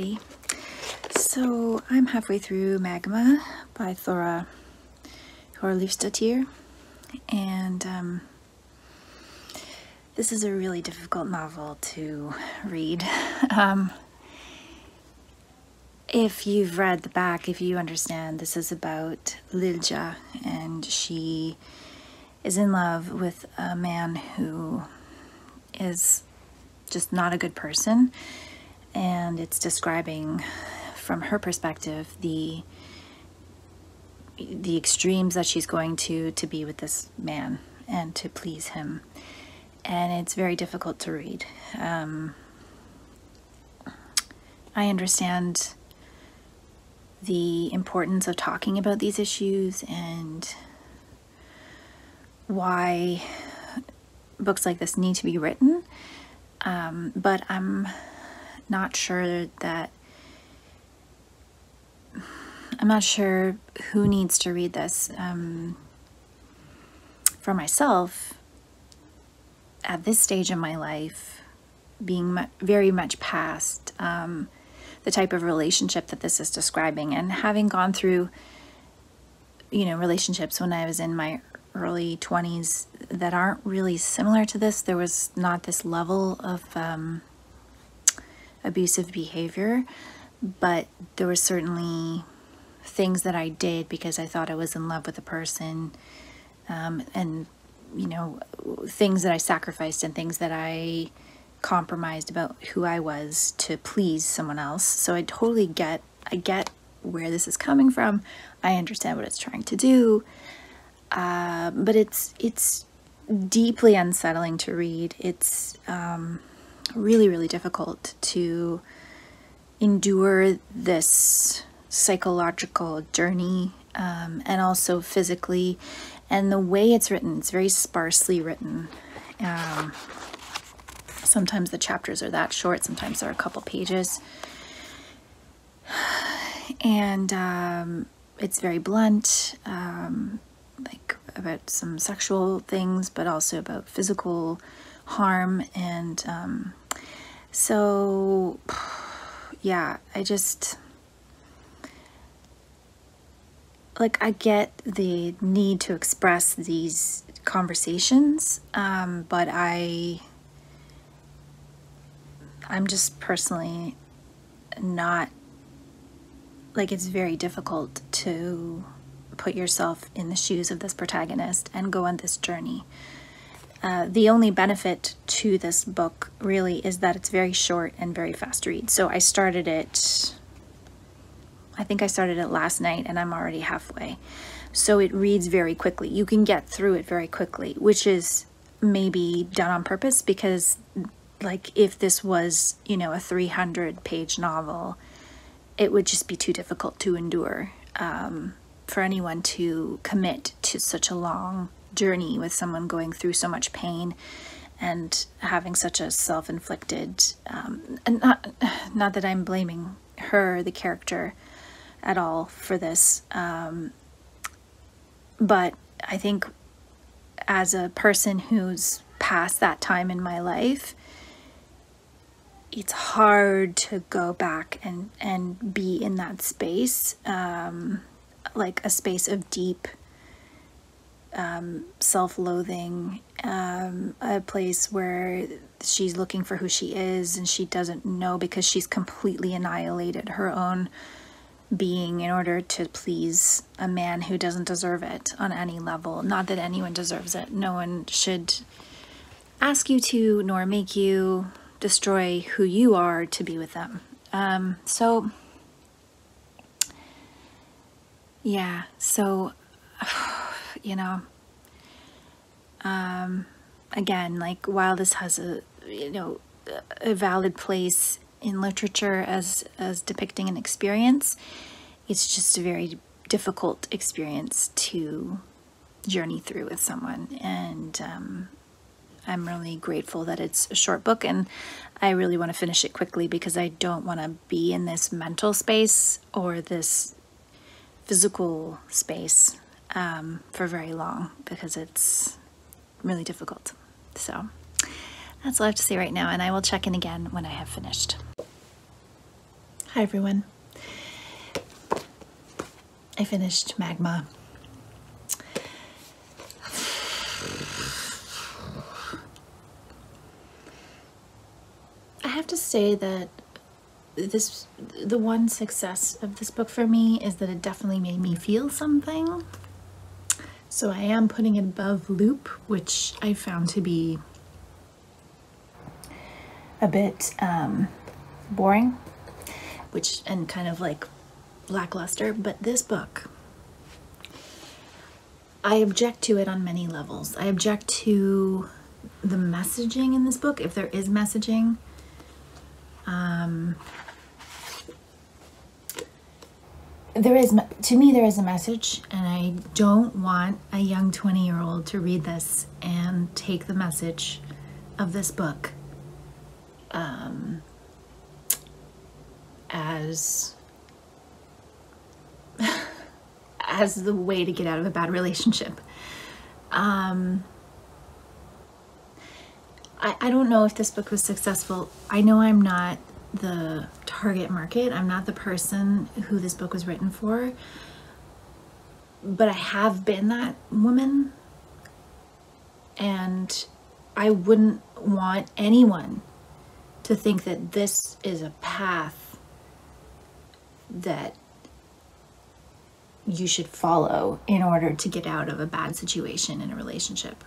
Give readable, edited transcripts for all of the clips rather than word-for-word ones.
everybody. So I'm halfway through Magma by Thora Hjörleifsdóttir, and this is a really difficult novel to read. If you've read the back, if you understand, this is about Lilja, and she is in love with a man who is just not a good person, and it's describing from her perspective the extremes that she's going to be with this man and to please him, and it's very difficult to read. I understand the importance of talking about these issues and why books like this need to be written, but I'm not sure who needs to read this. For myself, at this stage in my life, being very much past the type of relationship that this is describing, and having gone through, relationships when I was in my early 20s that aren't really similar to this. There was not this level of abusive behavior, but there were certainly things that I did because I thought I was in love with a person, and things that I sacrificed and things that I compromised about who I was to please someone else. So I totally get where this is coming from. I understand what it's trying to do, but it's deeply unsettling to read. It's really, really difficult to endure this psychological journey, and also physically. And the way it's written, it's very sparsely written. Sometimes the chapters are that short, sometimes they're a couple pages, and it's very blunt, like about some sexual things, but also about physical harm. And so yeah, I get the need to express these conversations, but I'm just personally not, it's very difficult to put yourself in the shoes of this protagonist and go on this journey. The only benefit to this book really is that it's very short and very fast to read. So I started it, I think I started it last night, and I'm already halfway. So it reads very quickly. You can get through it very quickly, which is maybe done on purpose, because if this was, a 300-page novel, it would just be too difficult to endure for anyone to commit to such a long journey with someone going through so much pain and having such a self-inflicted, and not that I'm blaming her, the character, at all for this, but I think as a person who's past that time in my life, it's hard to go back and be in that space, like a space of deep self-loathing, a place where she's looking for who she is and she doesn't know, because she's completely annihilated her own being in order to please a man who doesn't deserve it on any level. Not that anyone deserves it. No one should ask you to, nor make you destroy who you are to be with them. So yeah, so again, while this has a valid place in literature as depicting an experience, it's just a very difficult experience to journey through with someone. And I'm really grateful that it's a short book, and I really want to finish it quickly because I don't want to be in this mental space or this physical space for very long, because it's really difficult. So that's all I have to say right now, and I will check in again when I have finished. Hi everyone. I finished Magma. I have to say that the one success of this book for me is that it definitely made me feel something. So I am putting it above Loop, which I found to be a bit boring, and kind of like lackluster. But this book, I object to it on many levels. I object to the messaging in this book, if there is messaging. To me, there is a message, and I don't want a young 20-year-old to read this and take the message of this book as the way to get out of a bad relationship. I don't know if this book was successful. I know I'm not the target market. I'm not the person who this book was written for, but I have been that woman, and I wouldn't want anyone to think that this is a path that you should follow in order to get out of a bad situation in a relationship.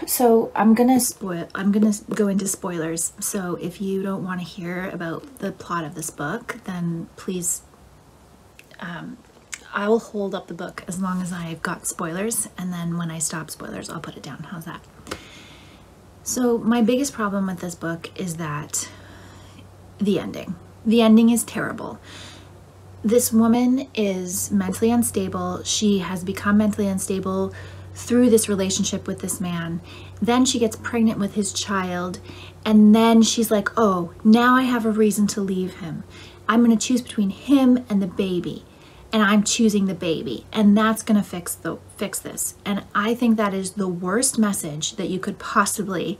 So I'm gonna go into spoilers. So if you don't want to hear about the plot of this book, then please, I will hold up the book as long as I've got spoilers, and then when I stop spoilers, I'll put it down. How's that? So my biggest problem with this book is that the ending. The ending is terrible. This woman is mentally unstable. She has become mentally unstable through this relationship with this man. Then she gets pregnant with his child, and then she's like, oh, now I have a reason to leave him. I'm going to choose between him and the baby, and I'm choosing the baby, and that's going to fix this. And I think that is the worst message that you could possibly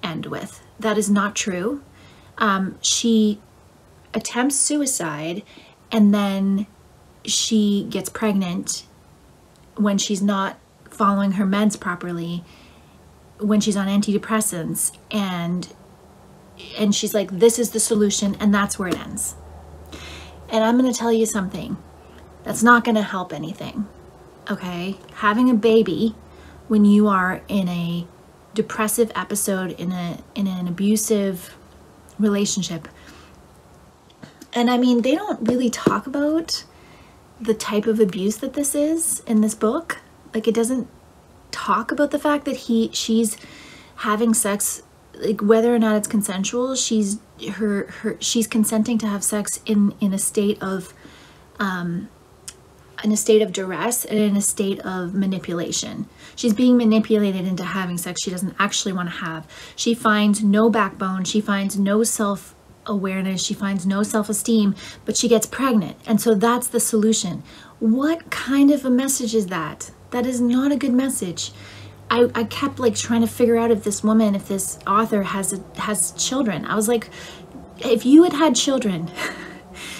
end with. That is not true. She attempts suicide, and then she gets pregnant when she's not following her meds properly, when she's on antidepressants, and she's like, this is the solution, and that's where it ends. And I'm going to tell you something that's not going to help anything. Okay, having a baby when you are in a depressive episode, in an abusive relationship, and I mean, they don't really talk about the type of abuse that this is in this book. Like, it doesn't talk about the fact that she's having sex, like whether or not it's consensual. She's consenting to have sex in a state of duress and in a state of manipulation. She's being manipulated into having sex she doesn't actually want to have. She finds no backbone. She finds no self-awareness. She finds no self-esteem, but she gets pregnant. And so that's the solution. What kind of a message is that? That is not a good message. I kept like trying to figure out if this author has children. I was like, if you had children,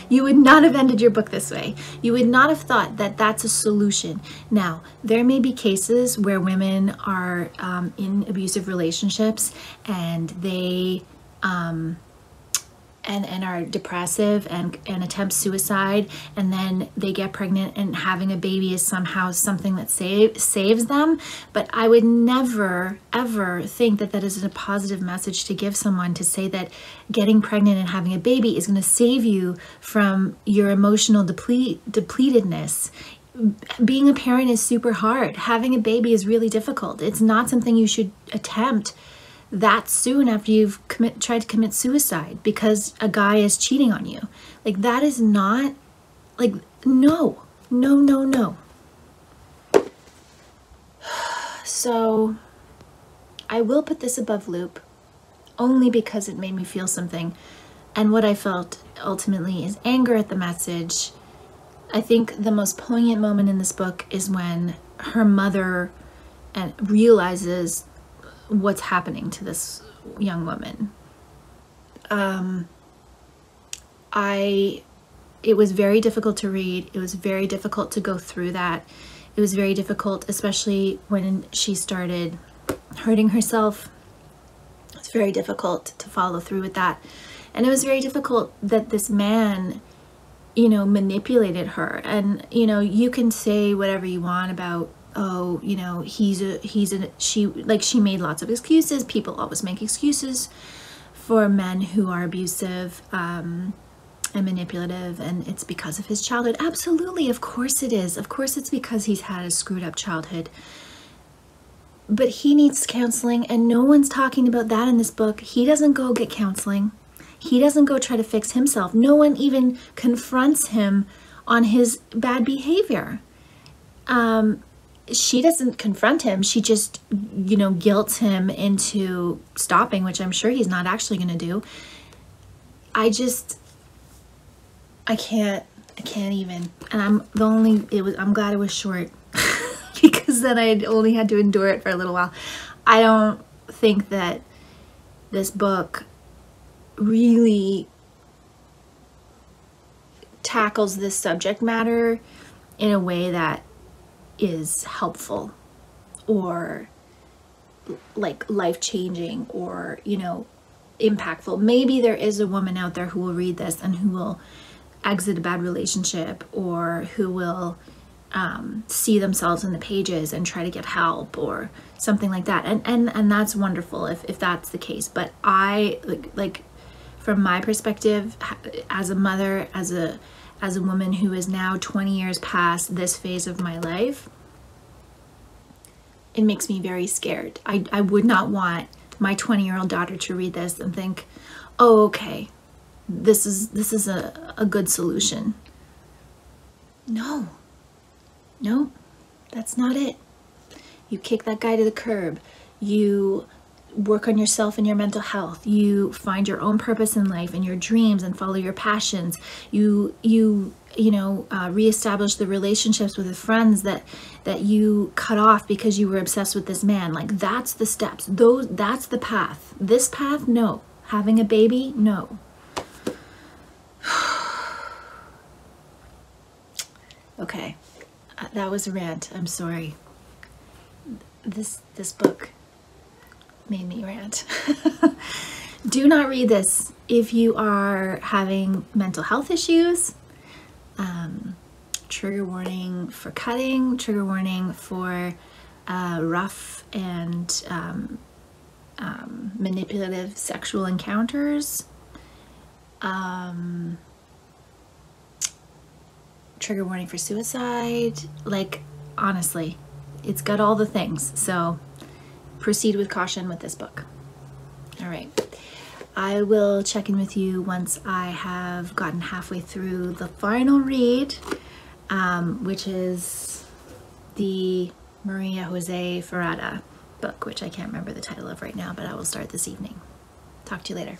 you would not have ended your book this way. You would not have thought that that's a solution. Now, there may be cases where women are in abusive relationships, and they and are depressive and attempt suicide, and then they get pregnant, and having a baby is somehow something that saves them. But I would never ever think that that is a positive message to give someone, to say that getting pregnant and having a baby is going to save you from your emotional depletedness. Being a parent is super hard. Having a baby is really difficult. It's not something you should attempt that soon after you've tried to commit suicide because a guy is cheating on you. Like, that is not, like, no. So I will put this above Loop only because it made me feel something, and what I felt ultimately is anger at the message. I think the most poignant moment in this book is when her mother realizes what's happening to this young woman. It was very difficult to read. It was very difficult to go through that. It was very difficult, especially when she started hurting herself. It's very difficult to follow through with that. And it was very difficult that this man, you know, manipulated her. And, you know, you can say whatever you want about, oh, you know, she made lots of excuses. People always make excuses for men who are abusive, and manipulative, and it's because of his childhood. Absolutely, of course it is. Of course it's because he's had a screwed up childhood. But he needs counseling, and no one's talking about that in this book. He doesn't go get counseling. He doesn't go try to fix himself. No one even confronts him on his bad behavior. She doesn't confront him. She just, you know, guilts him into stopping, which I'm sure he's not actually going to do. I can't even. And I'm glad it was short because then I only had to endure it for a little while. I don't think that this book really tackles this subject matter in a way that is helpful or like life-changing or, you know, impactful. Maybe there is a woman out there who will read this and who will exit a bad relationship, or who will see themselves in the pages and try to get help or something like that, and that's wonderful if that's the case. But I like from my perspective as a mother, as a woman who is now 20 years past this phase of my life, it makes me very scared. I would not want my 20-year-old daughter to read this and think, oh, okay, this is a good solution. No, that's not it. You kick that guy to the curb. You work on yourself and your mental health. You find your own purpose in life and your dreams and follow your passions. You know, reestablish the relationships with the friends that you cut off because you were obsessed with this man. Like, that's the steps. That's the path. This path, no. Having a baby, no. Okay, that was a rant. I'm sorry. This book made me rant. Do not read this if you are having mental health issues. Trigger warning for cutting, trigger warning for rough and manipulative sexual encounters. Trigger warning for suicide. Like, honestly, it's got all the things. So proceed with caution with this book. All right. I will check in with you once I have gotten halfway through the final read, which is the Maria Jose Ferrada book, which I can't remember the title of right now, but I will start this evening. Talk to you later.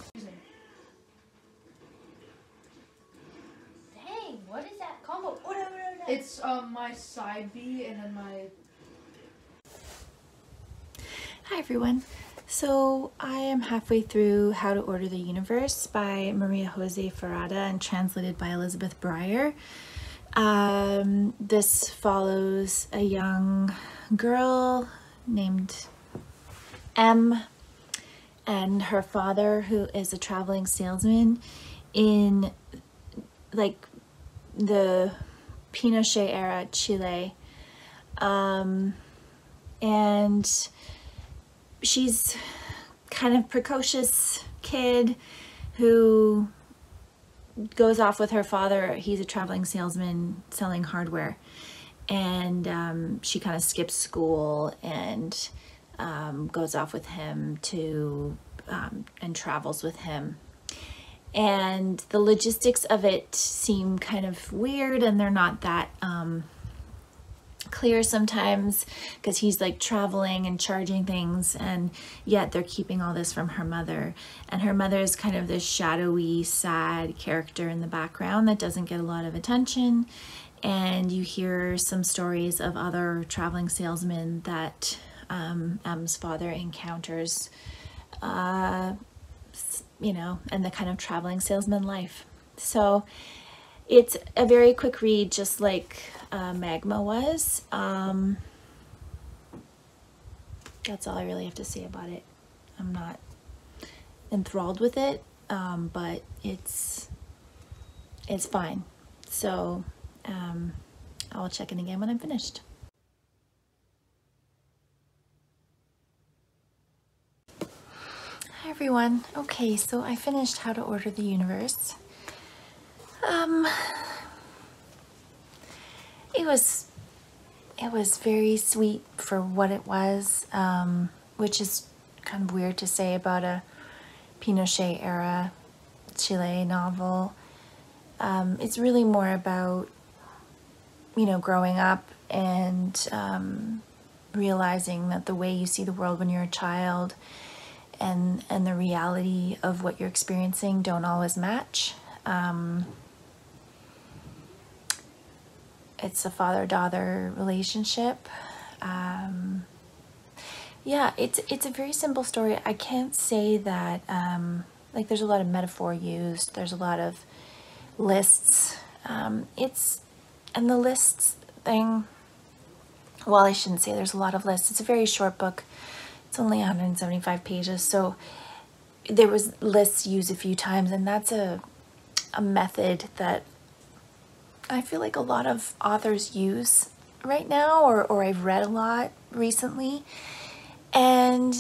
Dang, what is that combo? It's my side B and then my... Hi everyone. So I am halfway through How to Order the Universe by Maria Jose Ferrada and translated by Elizabeth Bryer. This follows a young girl named M and her father, who is a traveling salesman in like the Pinochet era Chile. And she's kind of precocious kid who goes off with her father. He's a traveling salesman selling hardware, and she kind of skips school and goes off with him to and travels with him. And the logistics of it seem kind of weird, and they're not that clear sometimes, because he's like traveling and charging things, and yet they're keeping all this from her mother. And her mother is kind of this shadowy, sad character in the background that doesn't get a lot of attention. And you hear some stories of other traveling salesmen that M's father encounters you know, and the kind of traveling salesman life. So it's a very quick read, just like Magma was. That's all I really have to say about it. I'm not enthralled with it, but it's fine. So I'll check in again when I'm finished. Hi everyone. Okay, so I finished How to Order the Universe. It was very sweet for what it was, which is kind of weird to say about a Pinochet era Chile novel. It's really more about, you know, growing up and realizing that the way you see the world when you're a child and the reality of what you're experiencing don't always match. It's a father-daughter relationship. Yeah, it's a very simple story. I can't say that, like, there's a lot of metaphor used. There's a lot of lists. And the lists thing, well, I shouldn't say there's a lot of lists. It's a very short book. It's only 175 pages. So there was lists used a few times, and that's a method that I feel like a lot of authors use right now, or I've read a lot recently. And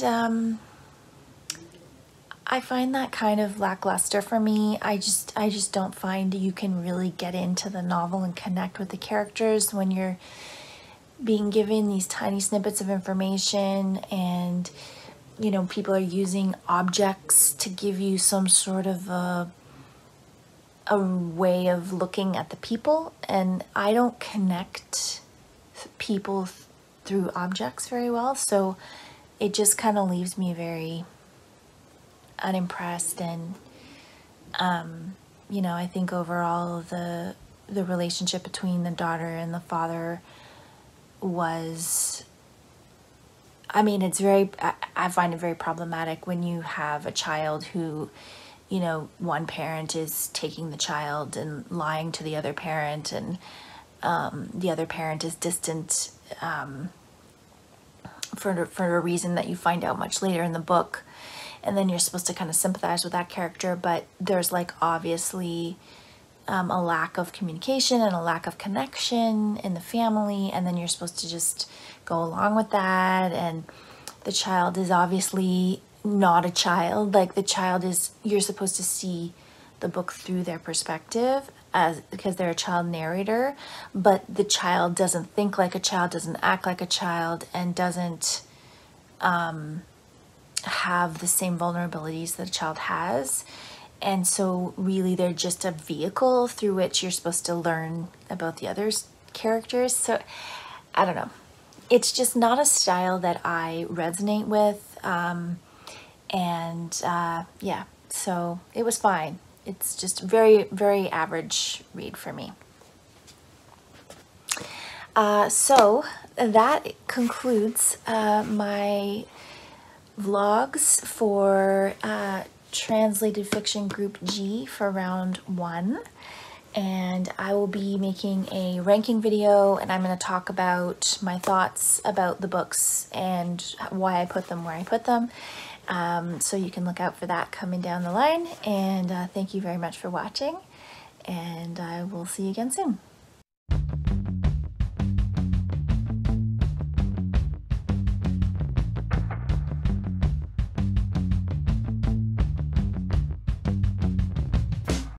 I find that kind of lackluster for me. I just don't find you can really get into the novel and connect with the characters when you're being given these tiny snippets of information, and, you know, people are using objects to give you some sort of a way of looking at the people, and I don't connect people through objects very well, so it just kind of leaves me very unimpressed. And you know, I think overall the relationship between the daughter and the father was, I mean, it's very, I find it very problematic when you have a child who, you know, one parent is taking the child and lying to the other parent, and the other parent is distant for a reason that you find out much later in the book. And then you're supposed to kind of sympathize with that character, but there's, like, obviously a lack of communication and a lack of connection in the family, and then you're supposed to just go along with that. And the child is obviously not a child. Like, the child is, you're supposed to see the book through their perspective because they're a child narrator, but the child doesn't think like a child, doesn't act like a child, and doesn't have the same vulnerabilities that a child has. And so really they're just a vehicle through which you're supposed to learn about the other characters. So I don't know, it's just not a style that I resonate with. Yeah, so it was fine. It's just very, very average read for me. So that concludes my vlogs for Translated Fiction Group G for round 1. And I will be making a ranking video, and I'm going to talk about my thoughts about the books and why I put them where I put them. So you can look out for that coming down the line. And thank you very much for watching, and I will see you again soon.